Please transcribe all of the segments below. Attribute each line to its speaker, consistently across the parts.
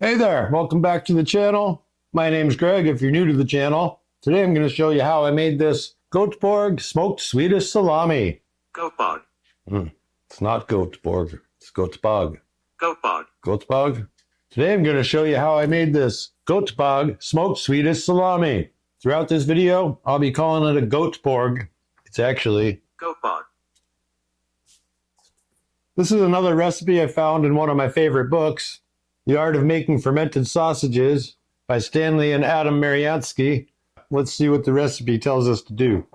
Speaker 1: Hey there, welcome back to the channel. My name's Greg if you're new to the channel. Today I'm going to show you how I made this Goteborg smoked Swedish salami.
Speaker 2: Goteborg.
Speaker 1: It's not Goteborg, it's Goteborg.
Speaker 2: Goteborg.
Speaker 1: Goteborg? Today I'm going to show you how I made this Goteborg smoked Swedish salami. Throughout this video, I'll be calling it a Goteborg. It's actually
Speaker 2: Goteborg.
Speaker 1: This is another recipe I found in one of my favorite books, The Art of Making Fermented Sausages by Stanley and Adam Marianskis. Let's see what the recipe tells us to do.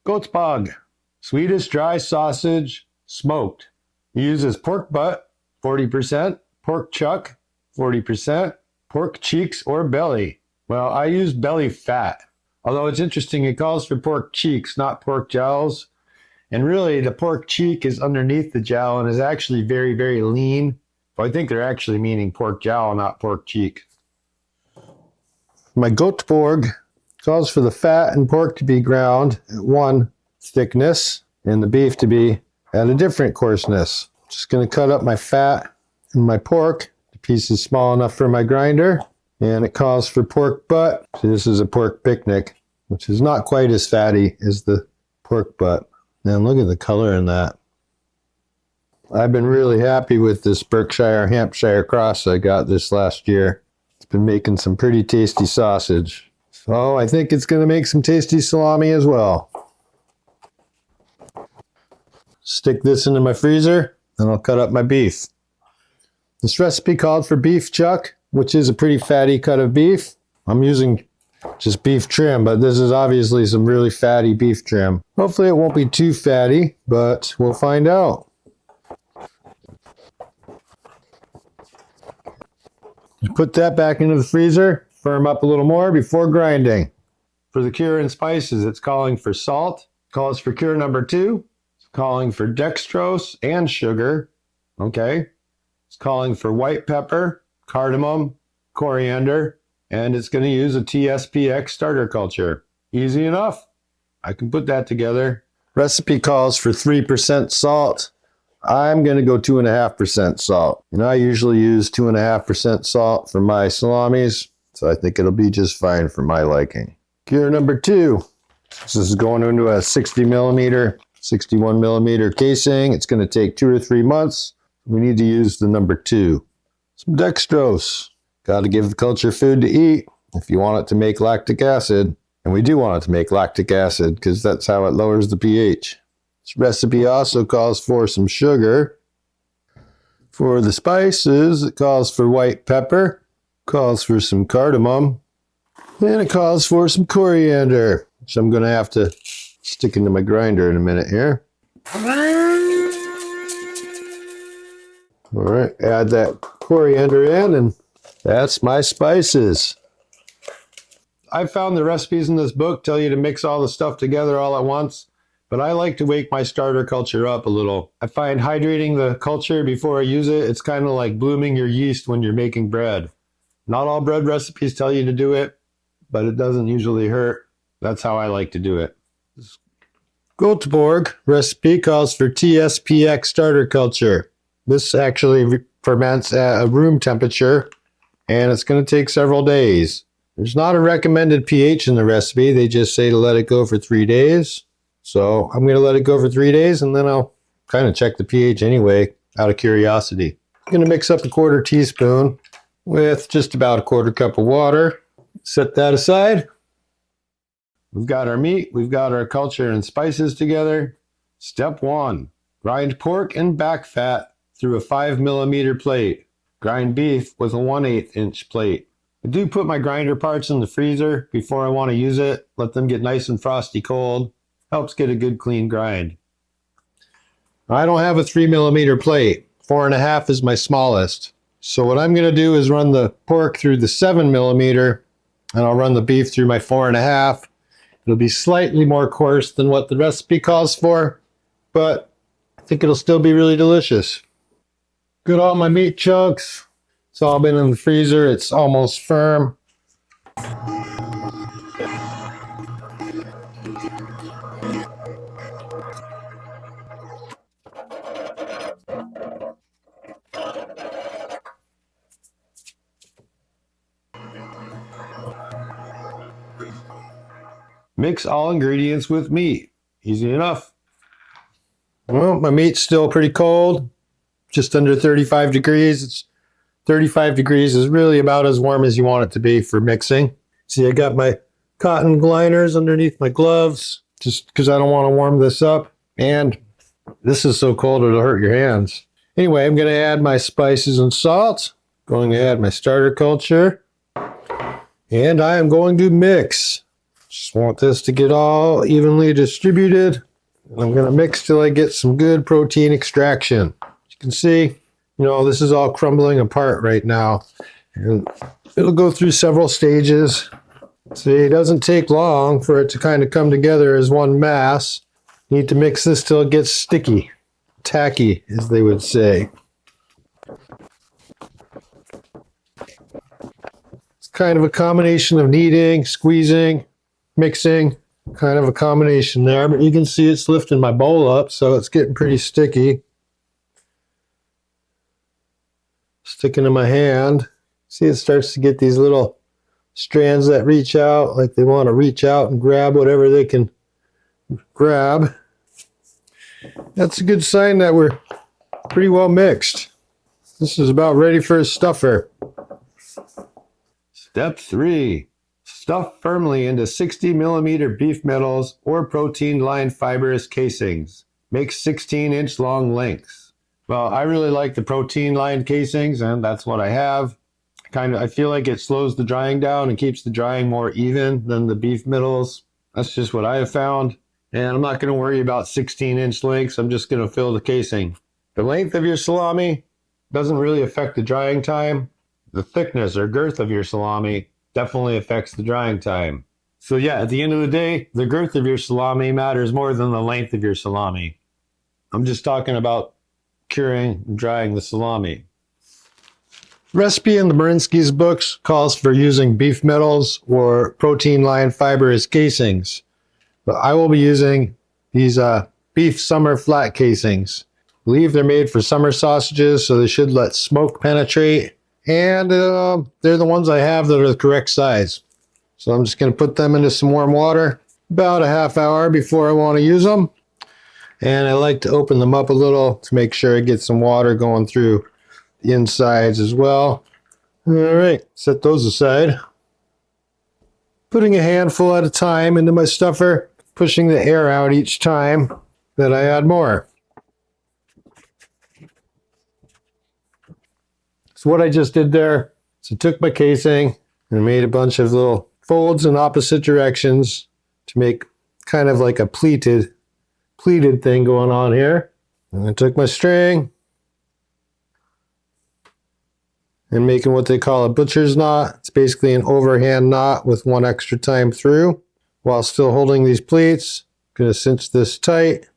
Speaker 1: Goteborg, Swedish dry sausage, smoked. It uses pork butt, 40%, pork chuck, 40%, pork cheeks or belly. Well, I use belly fat. Although it's interesting, it calls for pork cheeks, not pork jowls. And really, the pork cheek is underneath the jowl and is actually very, very lean. But I think they're actually meaning pork jowl, not pork cheek. My Goteborg calls for the fat and pork to be ground at one thickness and the beef to be at a different coarseness. Just going to cut up my fat and my pork to pieces small enough for my grinder. And it calls for pork butt. So this is a pork picnic, which is not quite as fatty as the pork butt. And look at the color in that. I've been really happy with this Berkshire-Hampshire cross I got this last year. It's been making some pretty tasty sausage. So I think it's going to make some tasty salami as well. Stick this into my freezer, and I'll cut up my beef. This recipe called for beef chuck, which is a pretty fatty cut of beef. I'm using just beef trim, but this is obviously some really fatty beef trim. Hopefully it won't be too fatty, but we'll find out. Put that back into the freezer, firm up a little more before grinding. For the cure and spices, it's calling for salt, calls for cure number 2, it's calling for dextrose and sugar, okay? It's calling for white pepper, cardamom, coriander, and it's going to use a T-SPX starter culture. Easy enough. I can put that together. Recipe calls for 3% salt. I'm going to go 2.5% salt. And I usually use 2.5% salt for my salamis, so I think it'll be just fine for my liking. Cure number 2. This is going into a 60 millimeter, 61 millimeter casing. It's going to take 2 or 3 months. We need to use the number 2. Some dextrose. Got to give the culture food to eat if you want it to make lactic acid. And we do want it to make lactic acid because that's how it lowers the pH. This recipe also calls for some sugar. For the spices, it calls for white pepper, calls for some cardamom, and it calls for some coriander, which I'm going to have to stick into my grinder in a minute here. All right, add that coriander in, and that's my spices. I found the recipes in this book tell you to mix all the stuff together all at once, but I like to wake my starter culture up a little. I find hydrating the culture before I use it, it's kind of like blooming your yeast when you're making bread. Not all bread recipes tell you to do it, but it doesn't usually hurt. That's how I like to do it. This Goteborg recipe calls for T-SPX starter culture. This actually ferments at a room temperature, and it's going to take several days. There's not a recommended pH in the recipe. They just say to let it go for 3 days. So I'm going to let it go for 3 days, and then I'll kind of check the pH anyway, out of curiosity. I'm going to mix up a 1/4 teaspoon with just about a 1/4 cup of water. Set that aside. We've got our meat, we've got our culture and spices together. Step 1, grind pork and back fat through a 5 millimeter plate. Grind beef with a 1/8 inch plate. I do put my grinder parts in the freezer before I want to use it. Let them get nice and frosty cold. Helps get a good clean grind. I don't have a 3 millimeter plate. 4.5 is my smallest. So what I'm going to do is run the pork through the 7 millimeter, and I'll run the beef through my 4.5. It'll be slightly more coarse than what the recipe calls for, but I think it'll still be really delicious. Got all my meat chunks. It's all been in the freezer. It's almost firm. Mix all ingredients with meat. Easy enough. Well, my meat's still pretty cold, just under 35 degrees. It's 35 degrees is really about as warm as you want it to be for mixing. See, I got my cotton liners underneath my gloves just because I don't want to warm this up. And this is so cold it'll hurt your hands. Anyway, I'm going to add my spices and salt. Going to add my starter culture. And I am going to mix. Just want this to get all evenly distributed. I'm going to mix till I get some good protein extraction. As you can see, this is all crumbling apart right now. And it'll go through several stages. See, it doesn't take long for it to kind of come together as one mass. You need to mix this till it gets sticky. Tacky, as they would say. It's kind of a combination of kneading, squeezing, mixing. Kind of a combination there, but you can see it's lifting my bowl up, so it's getting pretty sticky. Sticking in my hand. See, it starts to get these little strands that reach out, like they want to reach out and grab whatever they can grab. That's a good sign that we're pretty well mixed. This is about ready for a stuffer. Step 3. Stuff firmly into 60mm beef metals or protein-lined fibrous casings. Make 16-inch long lengths. Well, I really like the protein-lined casings, and that's what I have. I feel like it slows the drying down and keeps the drying more even than the beef metals. That's just what I have found. And I'm not going to worry about 16-inch lengths. I'm just going to fill the casing. The length of your salami doesn't really affect the drying time. The thickness or girth of your salami definitely affects the drying time. So yeah, at the end of the day, the girth of your salami matters more than the length of your salami. I'm just talking about curing and drying the salami. Recipe in the Marianskis books calls for using beef metals or protein-lined fibrous casings. But I will be using these beef summer flat casings. I believe they're made for summer sausages, so they should let smoke penetrate. And they're the ones I have that are the correct size. So I'm just going to put them into some warm water about a half hour before I want to use them. And I like to open them up a little to make sure I get some water going through the insides as well. All right, set those aside. Putting a handful at a time into my stuffer, pushing the air out each time that I add more. So what I just did there is I took my casing and made a bunch of little folds in opposite directions to make kind of like a pleated thing going on here. And I took my string and making what they call a butcher's knot. It's basically an overhand knot with one extra time through. While still holding these pleats, I'm going to cinch this tight.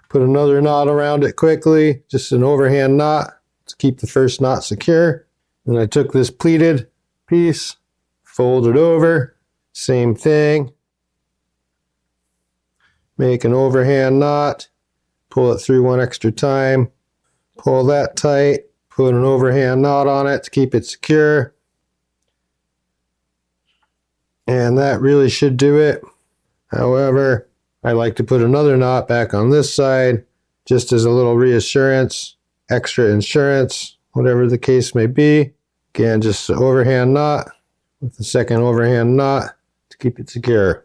Speaker 1: Put another knot around it quickly, just an overhand knot to keep the first knot secure. Then I took this pleated piece, fold it over, same thing. Make an overhand knot, pull it through one extra time, pull that tight, put an overhand knot on it to keep it secure. And that really should do it. However, I like to put another knot back on this side just as a little reassurance, extra insurance, whatever the case may be. Again, just an overhand knot with the second overhand knot to keep it secure.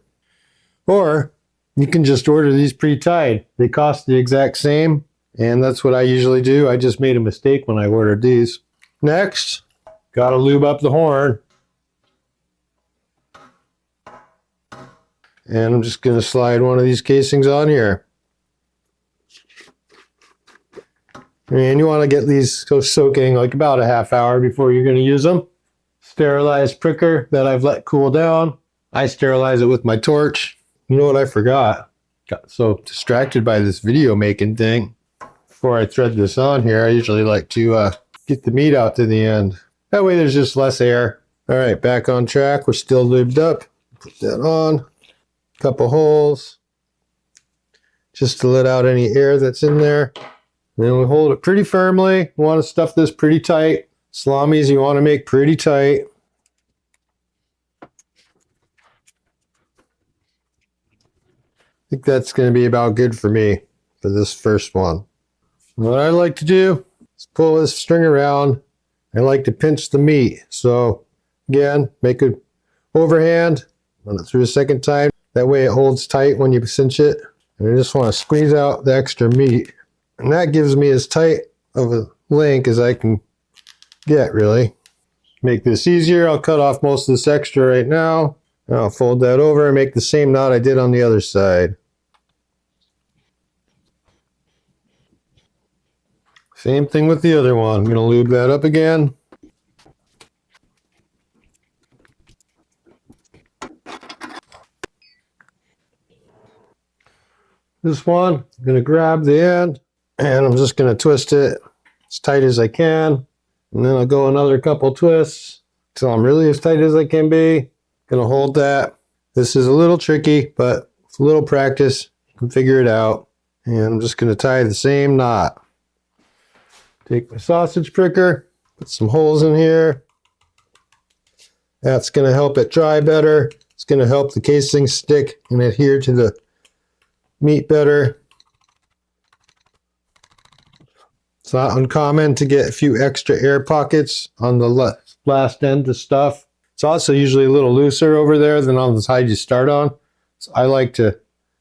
Speaker 1: Or you can just order these pre-tied. They cost the exact same, and that's what I usually do. I just made a mistake when I ordered these. Next, gotta lube up the horn. And I'm just going to slide one of these casings on here. And you want to get these soaking like about a half hour before you're going to use them. Sterilized pricker that I've let cool down. I sterilize it with my torch. You know what I forgot? Got so distracted by this video making thing. Before I thread this on here, I usually like to get the meat out to the end. That way there's just less air. All right, back on track. We're still lubed up. Put that on. Couple holes just to let out any air that's in there. Then we hold it pretty firmly. You want to stuff this pretty tight. Salamis you want to make pretty tight. think that's going to be about good for me for this first one. What I like to do is pull this string around. I like to pinch the meat. So again, make an overhand, run it through a second time. That way it holds tight when you cinch it. And I just want to squeeze out the extra meat. And that gives me as tight of a link as I can get, really. Make this easier, I'll cut off most of this extra right now. I'll fold that over and make the same knot I did on the other side. Same thing with the other one. I'm going to lube that up again. This one, I'm going to grab the end and I'm just going to twist it as tight as I can. And then I'll go another couple twists until I'm really as tight as I can be. Going to hold that. This is a little tricky, but with a little practice, you can figure it out. And I'm just going to tie the same knot. Take my sausage pricker, put some holes in here. That's going to help it dry better. It's going to help the casing stick and adhere to the meat better. It's not uncommon to get a few extra air pockets on the last end of stuff. It's also usually a little looser over there than on the side you start on. So I like to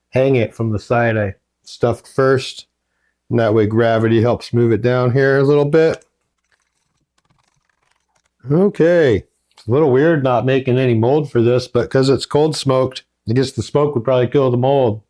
Speaker 1: hang it from the side I stuffed first. And that way gravity helps move it down here a little bit. Okay. It's a little weird not making any mold for this, but because it's cold smoked, I guess the smoke would probably kill the mold.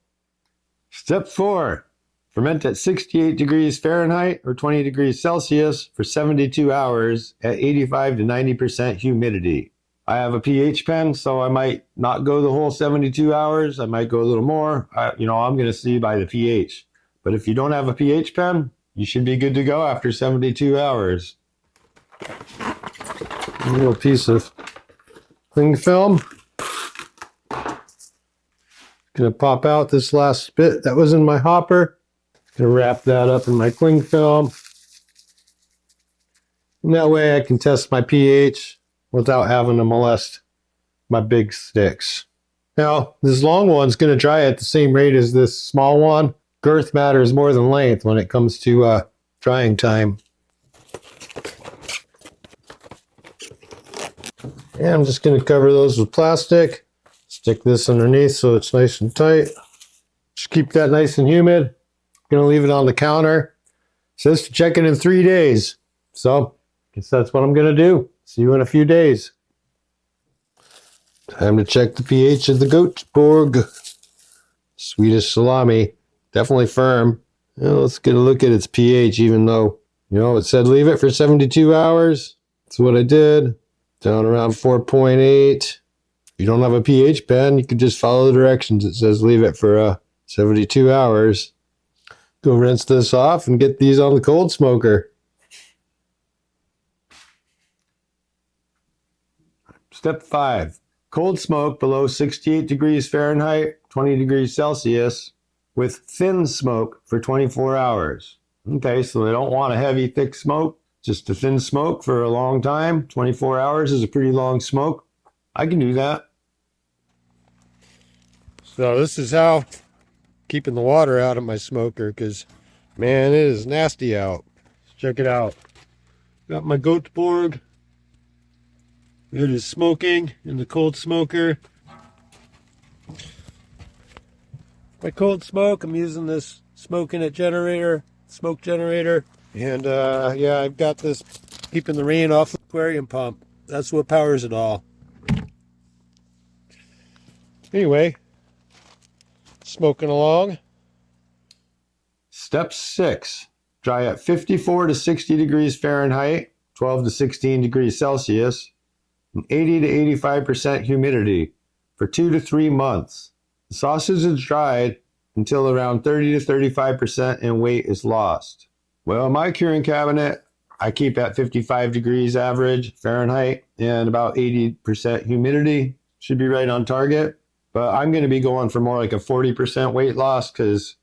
Speaker 1: Step 4. Ferment at 68 degrees Fahrenheit or 20 degrees Celsius for 72 hours at 85 to 90% humidity. I have a pH pen, so I might not go the whole 72 hours. I might go a little more. I'm going to see by the pH. But if you don't have a pH pen, you should be good to go after 72 hours. A little piece of cling film. Going to pop out this last bit that was in my hopper. Going to wrap that up in my cling film. And that way I can test my pH without having to molest my big sticks. Now, this long one's going to dry at the same rate as this small one. Girth matters more than length when it comes to drying time. And I'm just going to cover those with plastic. Stick this underneath so it's nice and tight. Just keep that nice and humid. Going to leave it on the counter. It says to check it in 3 days. So, I guess that's what I'm going to do. See you in a few days. Time to check the pH of the Goteborg Swedish Salami. Definitely firm. Well, let's get a look at its pH, even though, it said leave it for 72 hours. That's what I did. Down around 4.8. If you don't have a pH pen, you can just follow the directions. It says leave it for 72 hours. Go rinse this off and get these on the cold smoker. Step 5. Cold smoke below 68 degrees Fahrenheit, 20 degrees Celsius with thin smoke for 24 hours. Okay, so they don't want a heavy, thick smoke. Just a thin smoke for a long time. 24 hours is a pretty long smoke. I can do that. So this is how keeping the water out of my smoker, because man, it is nasty out. Check it out. Got my Goteborg. It is smoking in the cold smoker. My cold smoke, I'm using this smoke generator. And yeah, I've got this keeping the rain off the aquarium pump. That's what powers it all. Anyway, smoking along. Step 6. Dry at 54 to 60 degrees Fahrenheit, 12 to 16 degrees Celsius, and 80 to 85% humidity for 2 to 3 months. The sausage is dried until around 30 to 35% and weight is lost. Well, my curing cabinet, I keep at 55 degrees average Fahrenheit and about 80% humidity. Should be right on target. But I'm going to be going for more like a 40% weight loss because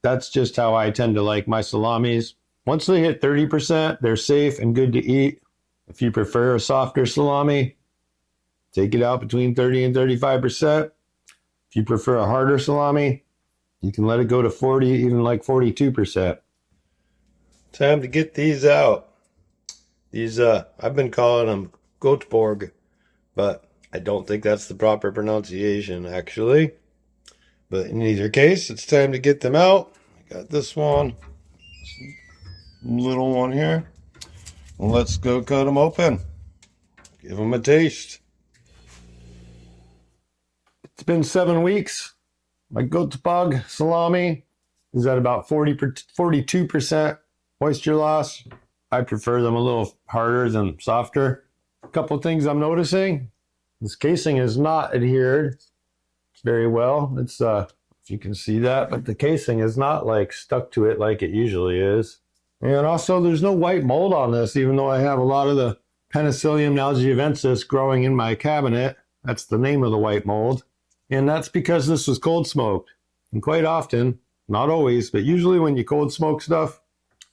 Speaker 1: that's just how I tend to like my salamis. Once they hit 30%, they're safe and good to eat. If you prefer a softer salami, take it out between 30 and 35%. If you prefer a harder salami, You can let it go to 40, even like 42%. Time to get these out. These, I've been calling them Goteborg, but I don't think that's the proper pronunciation, actually. But in either case, it's time to get them out. I got this one, little one here. Let's go cut them open. Give them a taste. It's been 7 weeks. My Goteborg salami is at about 42% moisture loss. I prefer them a little harder than softer. A couple of things I'm noticing. This casing is not adhered very well. It's if you can see that, but the casing is not like stuck to it like it usually is. And also there's no white mold on this, even though I have a lot of the Penicillium nalgiovensis growing in my cabinet. That's the name of the white mold. And that's because this was cold smoked. And quite often, not always, but usually when you cold smoke stuff,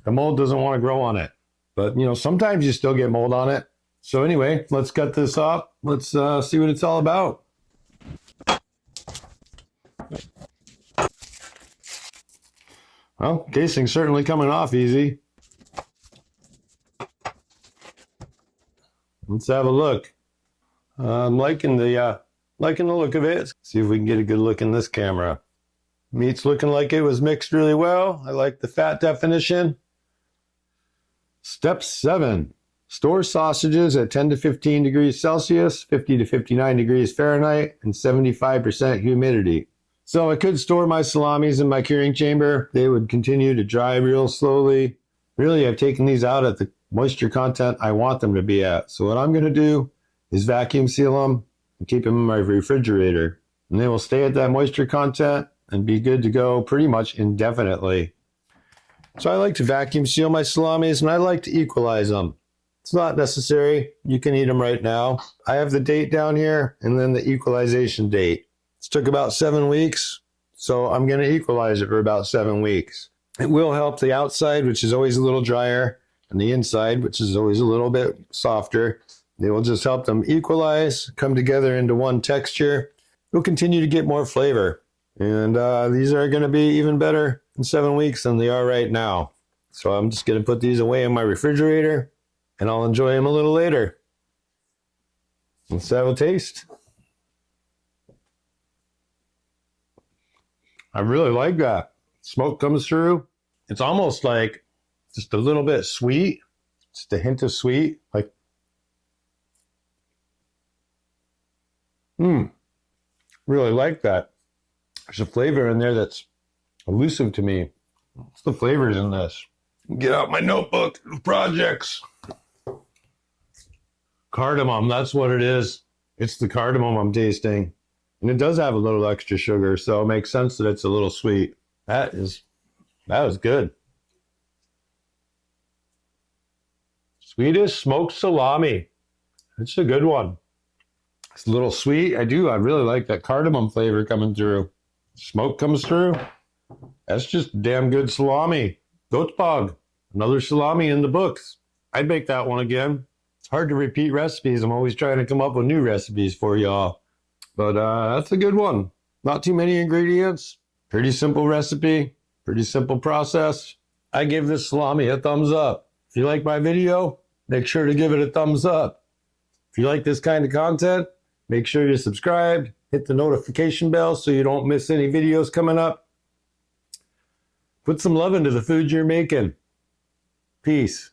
Speaker 1: the mold doesn't want to grow on it. But, you know, sometimes you still get mold on it. So anyway, let's cut this off. Let's see what it's all about. Well, casing's certainly coming off easy. Let's have a look. I'm liking the look of it. See if we can get a good look in this camera. Meat's looking like it was mixed really well. I like the fat definition. Step 7. Store sausages at 10 to 15 degrees Celsius, 50 to 59 degrees Fahrenheit, and 75% humidity. So I could store my salamis in my curing chamber. They would continue to dry real slowly. Really, I've taken these out at the moisture content I want them to be at. So what I'm going to do is vacuum seal them and keep them in my refrigerator. And they will stay at that moisture content and be good to go pretty much indefinitely. So I like to vacuum seal my salamis, and I like to equalize them. It's not necessary. You can eat them right now. I have the date down here and then the equalization date. It took about 7 weeks, so I'm going to equalize it for about 7 weeks. It will help the outside, which is always a little drier, and the inside, which is always a little bit softer. They will just help them equalize, come together into one texture. You'll continue to get more flavor. And these are going to be even better in 7 weeks than they are right now. So I'm just going to put these away in my refrigerator, and I'll enjoy them a little later. Let's have a taste. I really like that. Smoke comes through. It's almost like just a little bit sweet. Just a hint of sweet. Like, really like that. There's a flavor in there that's elusive to me. What's the flavors in this? Get out my notebook of projects. Cardamom, that's what it is. It's the cardamom I'm tasting. And it does have a little extra sugar, so it makes sense that it's a little sweet. That was good. Swedish smoked salami. It's a good one. It's a little sweet. I really like that cardamom flavor coming through. Smoke comes through. That's just damn good salami. Goteborg, another salami in the books. I'd make that one again. It's hard to repeat recipes. I'm always trying to come up with new recipes for y'all. But that's a good one. Not too many ingredients. Pretty simple recipe. Pretty simple process. I give this salami a thumbs up. If you like my video, make sure to give it a thumbs up. If you like this kind of content, make sure you're subscribed. Hit the notification bell so you don't miss any videos coming up. Put some love into the food you're making. Peace.